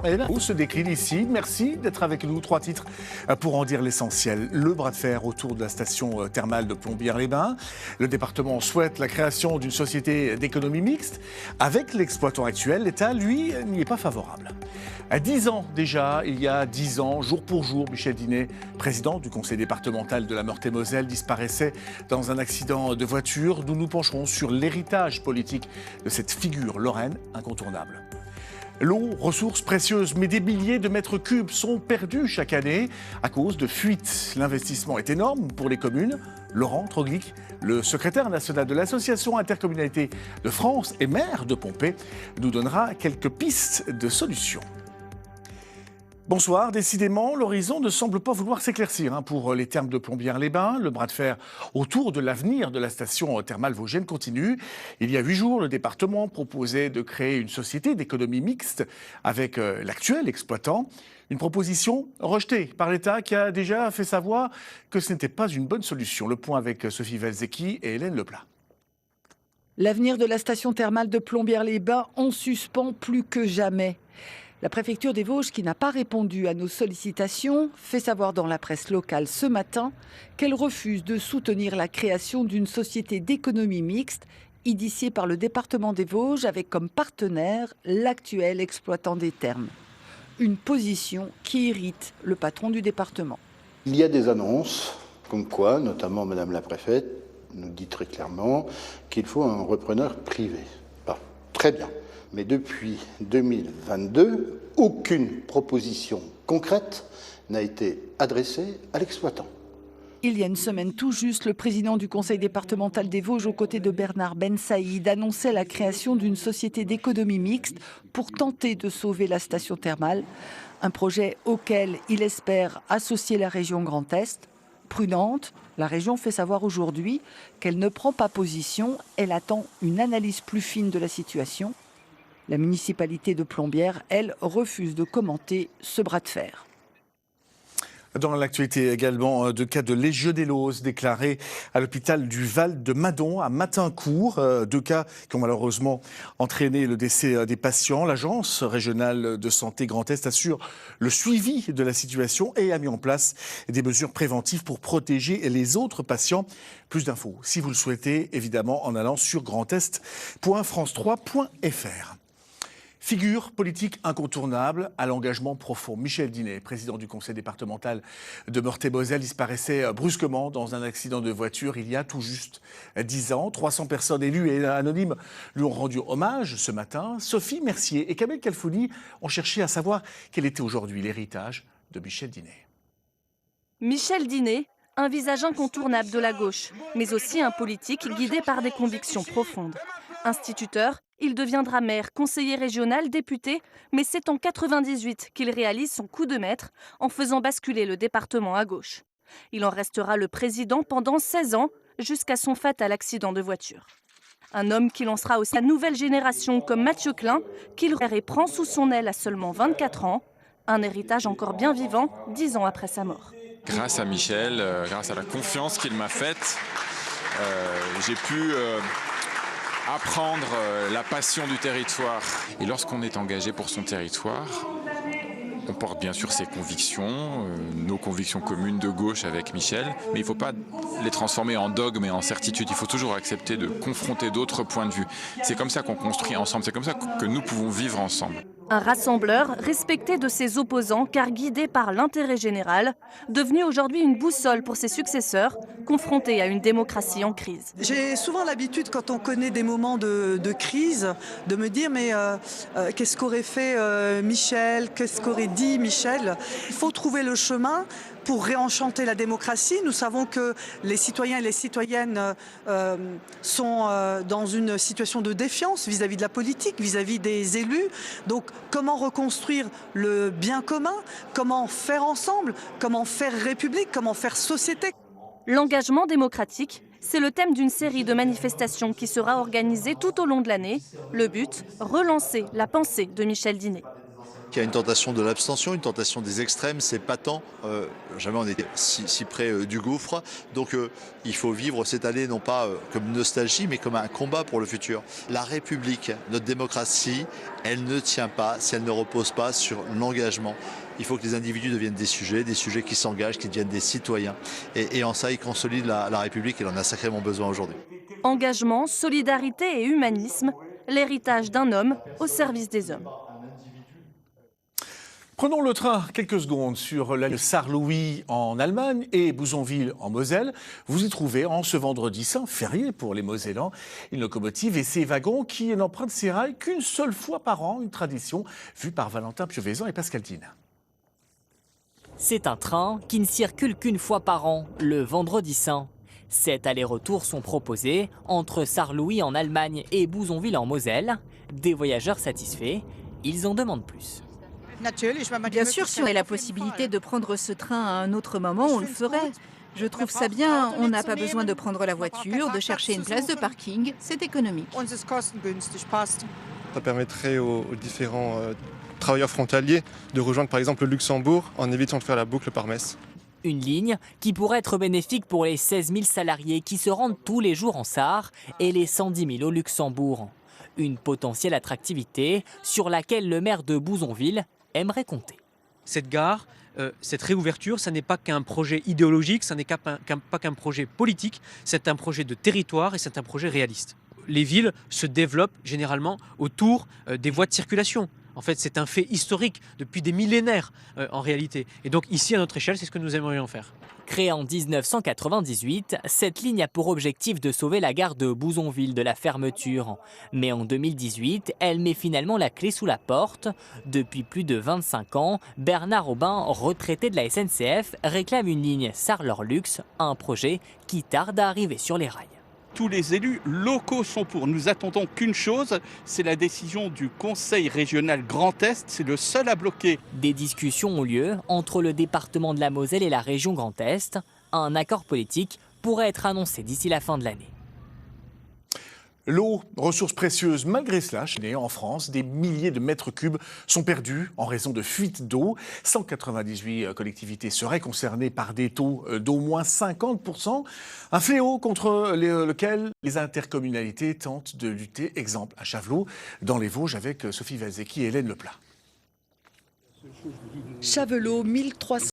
et là, où se décline ici. Merci d'être avec nous. 3 titres pour en dire l'essentiel. Le bras de fer autour de la station thermale de Plombières-les-Bains. Le département souhaite la création d'une société d'économie mixte. Avec l'exploitant actuel, l'État, lui, n'y est pas favorable. À 10 ans déjà, il y a 10 ans, jour pour jour, Michel Dinet, président du conseil départemental de la Meurthe-et-Moselle, disparaissait dans un accident de voiture. Nous nous pencherons sur l'héritage politique de cette figure lorraine incontournable. L'eau, ressource précieuse, mais des milliers de mètres cubes sont perdus chaque année à cause de fuites. L'investissement est énorme pour les communes. Laurent Troglic, le secrétaire national de l'association Intercommunalité de France et maire de Pompée, nous donnera quelques pistes de solutions. Bonsoir. Décidément, l'horizon ne semble pas vouloir s'éclaircir pour les thermes de Plombières-les-Bains. Le bras de fer autour de l'avenir de la station thermale vosgienne continue. Il y a 8 jours, le département proposait de créer une société d'économie mixte avec l'actuel exploitant. Une proposition rejetée par l'État qui a déjà fait savoir que ce n'était pas une bonne solution. Le point avec Sophie Velzeki et Hélène Leplat. L'avenir de la station thermale de Plombières-les-Bains en suspens plus que jamais. La préfecture des Vosges, qui n'a pas répondu à nos sollicitations, fait savoir dans la presse locale ce matin qu'elle refuse de soutenir la création d'une société d'économie mixte initiée par le département des Vosges avec comme partenaire l'actuel exploitant des thermes. Une position qui irrite le patron du département. Il y a des annonces comme quoi, notamment Madame la préfète nous dit très clairement qu'il faut un repreneur privé. Bon, très bien. Mais depuis 2022, aucune proposition concrète n'a été adressée à l'exploitant. Il y a une semaine tout juste, le président du conseil départemental des Vosges, aux côtés de Bernard Ben Saïd, annonçait la création d'une société d'économie mixte pour tenter de sauver la station thermale. Un projet auquel il espère associer la région Grand Est. Prudente, la région fait savoir aujourd'hui qu'elle ne prend pas position. Elle attend une analyse plus fine de la situation. La municipalité de Plombières, elle, refuse de commenter ce bras de fer. Dans l'actualité également, 2 cas de légionellose déclarés à l'hôpital du Val de Madon à Matincourt. 2 cas qui ont malheureusement entraîné le décès des patients. L'agence régionale de santé Grand Est assure le suivi de la situation et a mis en place des mesures préventives pour protéger les autres patients. Plus d'infos, si vous le souhaitez, évidemment, en allant sur grandest.france3.fr. Figure politique incontournable à l'engagement profond. Michel Dinet, président du conseil départemental de Meurthe-et-Moselle, disparaissait brusquement dans un accident de voiture il y a tout juste 10 ans. 300 personnes élues et anonymes lui ont rendu hommage ce matin. Sophie Mercier et Kamel Kalfouni ont cherché à savoir quel était aujourd'hui l'héritage de Michel Dinet. Michel Dinet, un visage incontournable de la gauche, mais aussi un politique guidé par des convictions profondes. Instituteur, il deviendra maire, conseiller régional, député, mais c'est en 1998 qu'il réalise son coup de maître en faisant basculer le département à gauche. Il en restera le président pendant 16 ans, jusqu'à son fatal accident de voiture. Un homme qui lancera aussi la nouvelle génération comme Mathieu Klein, qu'il et prend sous son aile à seulement 24 ans, un héritage encore bien vivant 10 ans après sa mort. Grâce à Michel, grâce à la confiance qu'il m'a faite, j'ai pu apprendre la passion du territoire. Et lorsqu'on est engagé pour son territoire, on porte bien sûr ses convictions, nos convictions communes de gauche avec Michel, mais il ne faut pas les transformer en dogmes et en certitudes. Il faut toujours accepter de confronter d'autres points de vue. C'est comme ça qu'on construit ensemble, c'est comme ça que nous pouvons vivre ensemble. Un rassembleur respecté de ses opposants car guidé par l'intérêt général, devenu aujourd'hui une boussole pour ses successeurs, confrontés à une démocratie en crise. J'ai souvent l'habitude, quand on connaît des moments de crise, de me dire mais qu'est-ce qu'aurait fait Michel, qu'est-ce qu'aurait dit Michel? Il faut trouver le chemin pour réenchanter la démocratie. Nous savons que les citoyens et les citoyennes sont dans une situation de défiance vis-à-vis de la politique, vis-à-vis des élus. Donc comment reconstruire le bien commun? Comment faire ensemble? Comment faire république? Comment faire société? L'engagement démocratique, c'est le thème d'une série de manifestations qui sera organisée tout au long de l'année. Le but, relancer la pensée de Michel Dinet. qu'il y a une tentation de l'abstention, une tentation des extrêmes, c'est patent. Jamais on était si près du gouffre. Donc il faut vivre cette année non pas comme nostalgie, mais comme un combat pour le futur. La République, notre démocratie, elle ne tient pas si elle ne repose pas sur l'engagement. Il faut que les individus deviennent des sujets qui s'engagent, qui deviennent des citoyens. Et en ça, ils consolident la République, elle en a sacrément besoin aujourd'hui. Engagement, solidarité et humanisme, l'héritage d'un homme au service des hommes. Prenons le train quelques secondes sur la Sarre-Louis en Allemagne et Bouzonville en Moselle. Vous y trouvez en ce vendredi saint, férié pour les Mosellans, une locomotive et ses wagons qui n'empruntent ses rails qu'une seule fois par an, une tradition vue par Valentin Piovesan et Pascal Dine. C'est un train qui ne circule qu'une fois par an, le vendredi saint. 7 allers-retours sont proposés entre Sarre-Louis en Allemagne et Bouzonville en Moselle. Des voyageurs satisfaits, ils en demandent plus. Bien sûr, si on avait la possibilité de prendre ce train à un autre moment, on le ferait. Je trouve ça bien, on n'a pas besoin de prendre la voiture, de chercher une place de parking, c'est économique. Ça permettrait aux différents travailleurs frontaliers de rejoindre par exemple le Luxembourg en évitant de faire la boucle par Metz. Une ligne qui pourrait être bénéfique pour les 16 000 salariés qui se rendent tous les jours en Sarre et les 110 000 au Luxembourg. Une potentielle attractivité sur laquelle le maire de Bouzonville aimerait compter. Cette gare, cette réouverture, ça n'est pas qu'un projet idéologique, ça n'est pas qu'un projet politique, c'est un projet de territoire et c'est un projet réaliste. Les villes se développent généralement autour des voies de circulation. En fait, c'est un fait historique depuis des millénaires en réalité. Et donc ici, à notre échelle, c'est ce que nous aimerions faire. Créée en 1998, cette ligne a pour objectif de sauver la gare de Bouzonville de la fermeture. Mais en 2018, elle met finalement la clé sous la porte. Depuis plus de 25 ans, Bernard Aubin, retraité de la SNCF, réclame une ligne Sarre-Lorlux, un projet qui tarde à arriver sur les rails. Tous les élus locaux sont pour. Nous attendons qu'une chose, c'est la décision du Conseil régional Grand Est. C'est le seul à bloquer. Des discussions ont lieu entre le département de la Moselle et la région Grand Est. Un accord politique pourrait être annoncé d'ici la fin de l'année. L'eau, ressource précieuse, malgré cela, en France, des milliers de mètres cubes sont perdus en raison de fuites d'eau. 198 collectivités seraient concernées par des taux d'au moins 50%. Un fléau contre lequel les intercommunalités tentent de lutter. Exemple à Chavelot, dans les Vosges, avec Sophie Valzecchi et Hélène Leplat. Chavelot, 1300